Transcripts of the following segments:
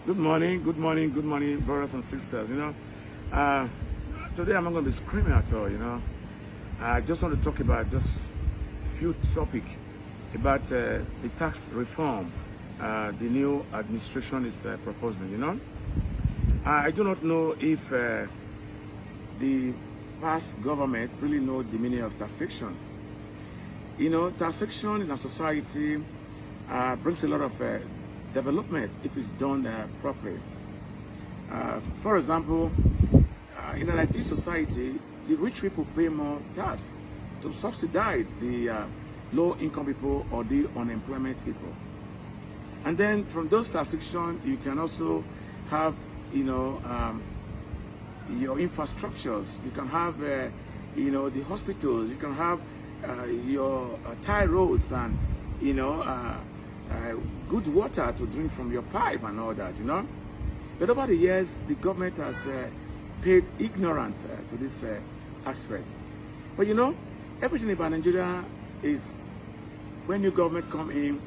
Good morning, brothers and sisters. Today I'm not going to be screaming at all. I just want to talk about just few topic about the tax reform the new administration is proposing. I do not know if the past government really know the meaning of taxation. Taxation in our society brings a lot of development if it's done properly. For example, in an IT society, the rich people pay more tax to subsidize the low-income people or the unemployment people. And then from those taxation, you can also have, your infrastructures. You can have, the hospitals. You can have your tie roads and, good water to drink from your pipe and all that, But over the years, the government has paid ignorance to this aspect. But everything about Nigeria is when new government come in,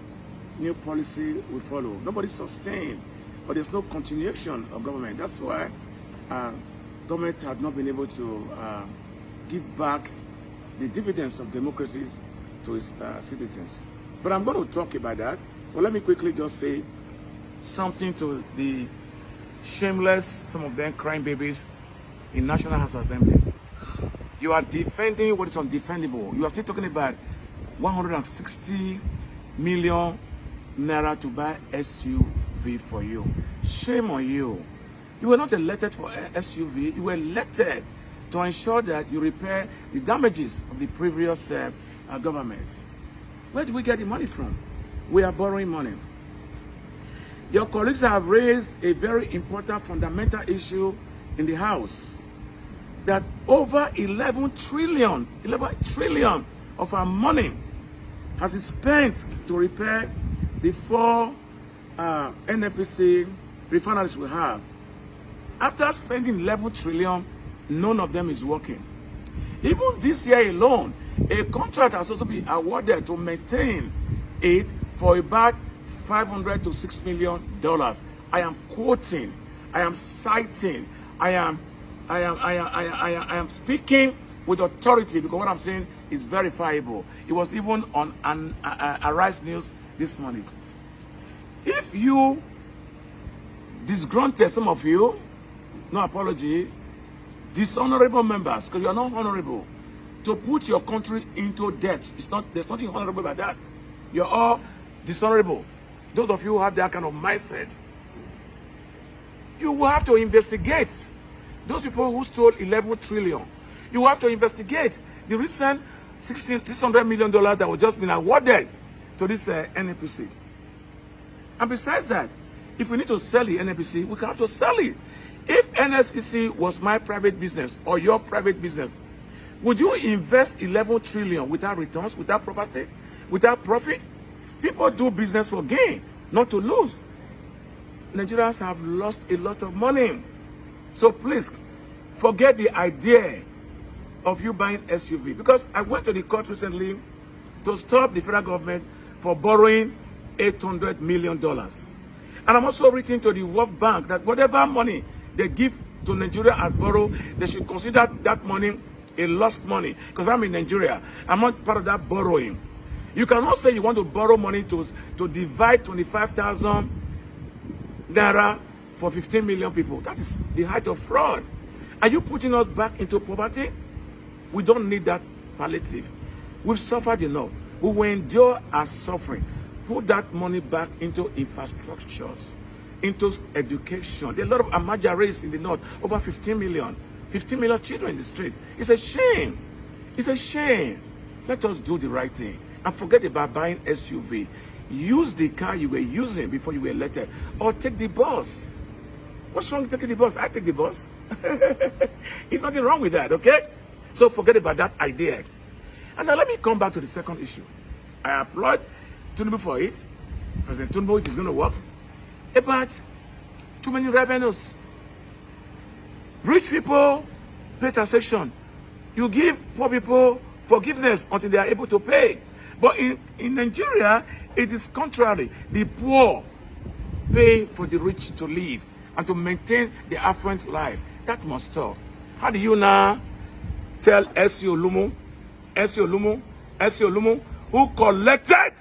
new policy will follow. Nobody sustained, but there's no continuation of government. That's why governments have not been able to give back the dividends of democracy to its citizens. But I'm going to talk about that. But let me quickly just say something to the shameless, some of them crying babies in National House Assembly. You are defending what is undefendable. You are still talking about 160 million naira to buy SUV for you. Shame on you. You were not elected for SUV. You were elected to ensure that you repair the damages of the previous government. Where do we get the money from? We are borrowing money. Your colleagues have raised a very important fundamental issue in the House, that over 11 trillion of our money has been spent to repair the 4 NNPC refineries we have. After spending 11 trillion, none of them is working. Even this year alone, a contract has also been awarded to maintain it for about $500 to $6 million. I am quoting, I am citing, I am speaking with authority, because what I'm saying is verifiable. It was even on Arise News this morning. If you disgruntled, some of you, no apology, dishonorable members, because you are not honorable, to put your country into debt. There's nothing honorable about that. You're all dishonorable. Those of you who have that kind of mindset, you will have to investigate those people who stole 11 trillion. You have to investigate the recent $600 million that was just been awarded to this NNPC. And besides that, if we need to sell the NNPC, we can have to sell it. If NSPC was my private business or your private business, would you invest 11 trillion without returns, without property, without profit? People do business for gain, not to lose. Nigerians have lost a lot of money. So please, forget the idea of you buying SUV. Because I went to the court recently to stop the federal government for borrowing $800 million. And I'm also written to the World Bank that whatever money they give to Nigeria as borrow, they should consider that money a lost money. Because I'm in Nigeria. I'm not part of that borrowing. You cannot say you want to borrow money to divide 25,000 naira for 15 million people. That is the height of fraud. Are you putting us back into poverty? We don't need that palliative. We've suffered enough. We will endure our suffering. Put that money back into infrastructures, into education. There are a lot of Amaja race in the north, over 15 million children in the street. It's a shame. It's a shame. Let us do the right thing and forget about buying SUV. Use the car you were using before you were elected, or take the bus. What's wrong with taking the bus? I take the bus. There's nothing wrong with that, okay? So forget about that idea. And now let me come back to the second issue. I applaud Tinubu for it. President Tinubu, if it's going to work. About too many revenues. Rich people pay taxation. You give poor people forgiveness until they are able to pay. But in Nigeria, it is contrary. The poor pay for the rich to live and to maintain the affluent life. That must stop. How do you now tell S.C. Olumu, who collected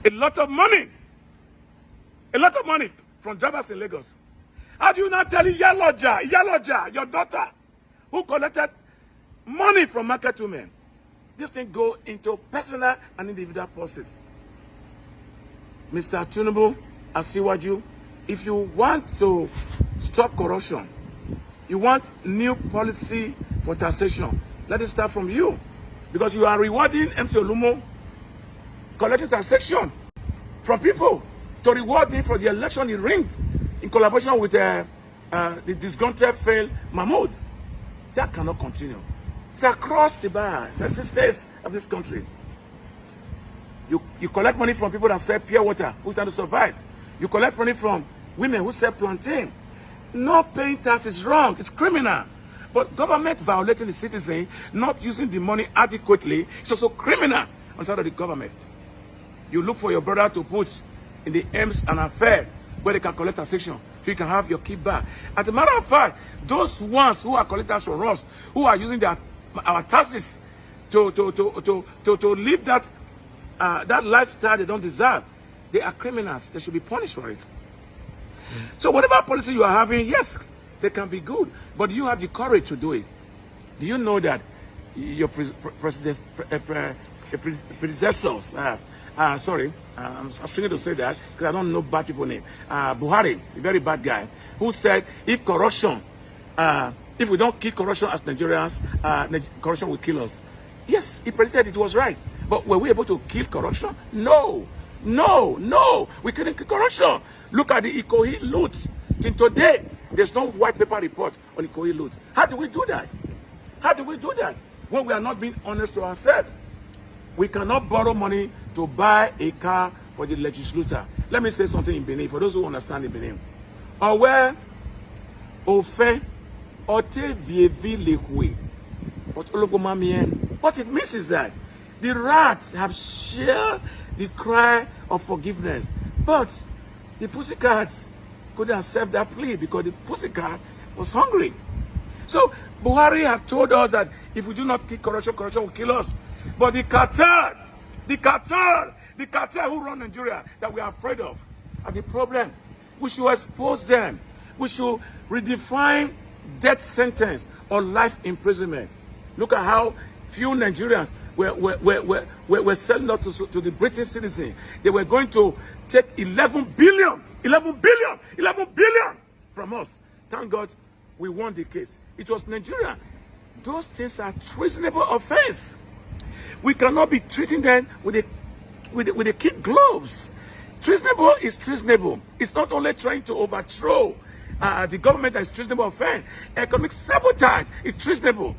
a lot of money from drivers in Lagos? How do you not tell Eholor, your daughter, who collected money from market women? This thing go into personal and individual purses. Mr. Tinubu, Asiwaju, if you want to stop corruption, you want new policy for taxation, let it start from you. Because you are rewarding MC Olumo collecting taxation from people to reward him for the election he rigged in collaboration with the disgruntled failed Mahmoud. That cannot continue. It's across the bar. That's the states of this country. You collect money from people that sell pure water, who's trying to survive. You collect money from women who sell plantain. Not paying tax is wrong. It's criminal. But government violating the citizen, not using the money adequately, it's also criminal on the side of the government. You look for your brother to put in the aims and affair where they can collect taxation, so you can have your key back. As a matter of fact, those ones who are collectors from us, who are using our taxes to live that lifestyle they don't deserve, they are criminals. They should be punished for it. So whatever policy you are having, yes, they can be good, but you have the courage to do it. Do you know that your predecessors, sorry, I'm struggling to say that because I don't know bad people's name. Buhari, a very bad guy, who said if we don't kill corruption as Nigerians, corruption will kill us. Yes, he predicted it was right. But were we able to kill corruption? No. We couldn't kill corruption. Look at the Ikoyi loot. Till today, there's no white paper report on Ikoyi loot. How do we do that? When we are not being honest to ourselves? We cannot borrow money to buy a car for the legislature. Let me say something in Benin, for those who understand in Benin. But what it means is that the rats have shared the cry of forgiveness, but the pussycats couldn't accept that plea because the pussycat was hungry. So Buhari had told us that if we do not kill corruption, corruption will kill us. But the cartel who run Nigeria that we are afraid of are the problem. We should expose them. We should redefine death sentence or life imprisonment. Look at how few Nigerians were selling out to the British citizen. They were going to take 11 billion from us. Thank God we won the case. It was Nigeria. Those things are treasonable offense. We cannot be treating them with the kid gloves. Treasonable is treasonable. It's not only trying to overthrow the government that is treasonable offense. Economic sabotage is treasonable.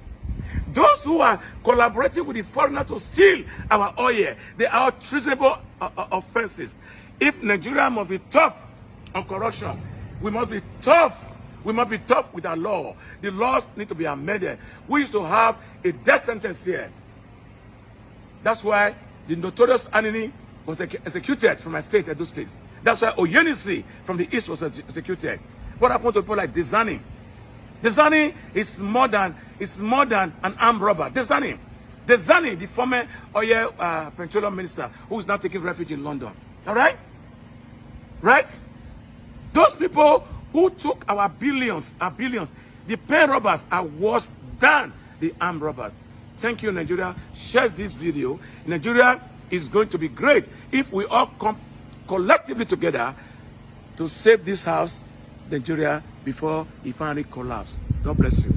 Those who are collaborating with the foreigner to steal our oil, they are treasonable offenses. If Nigeria must be tough on corruption, we must be tough. We must be tough with our law. The laws need to be amended. We used to have a death sentence here. That's why the notorious Anini was executed from my state, Edo State. That's why Oyenisi from the east was executed. What happened to people like Desani? Desani is more than an armed robber. Desani, the former oil petroleum minister, who is now taking refuge in London. All right? Right? Those people who took our billions, the pay robbers are worse than the armed robbers. Thank you, Nigeria. Share this video. Nigeria is going to be great if we all come collectively together to save this house, Nigeria, before it finally collapses. God bless you.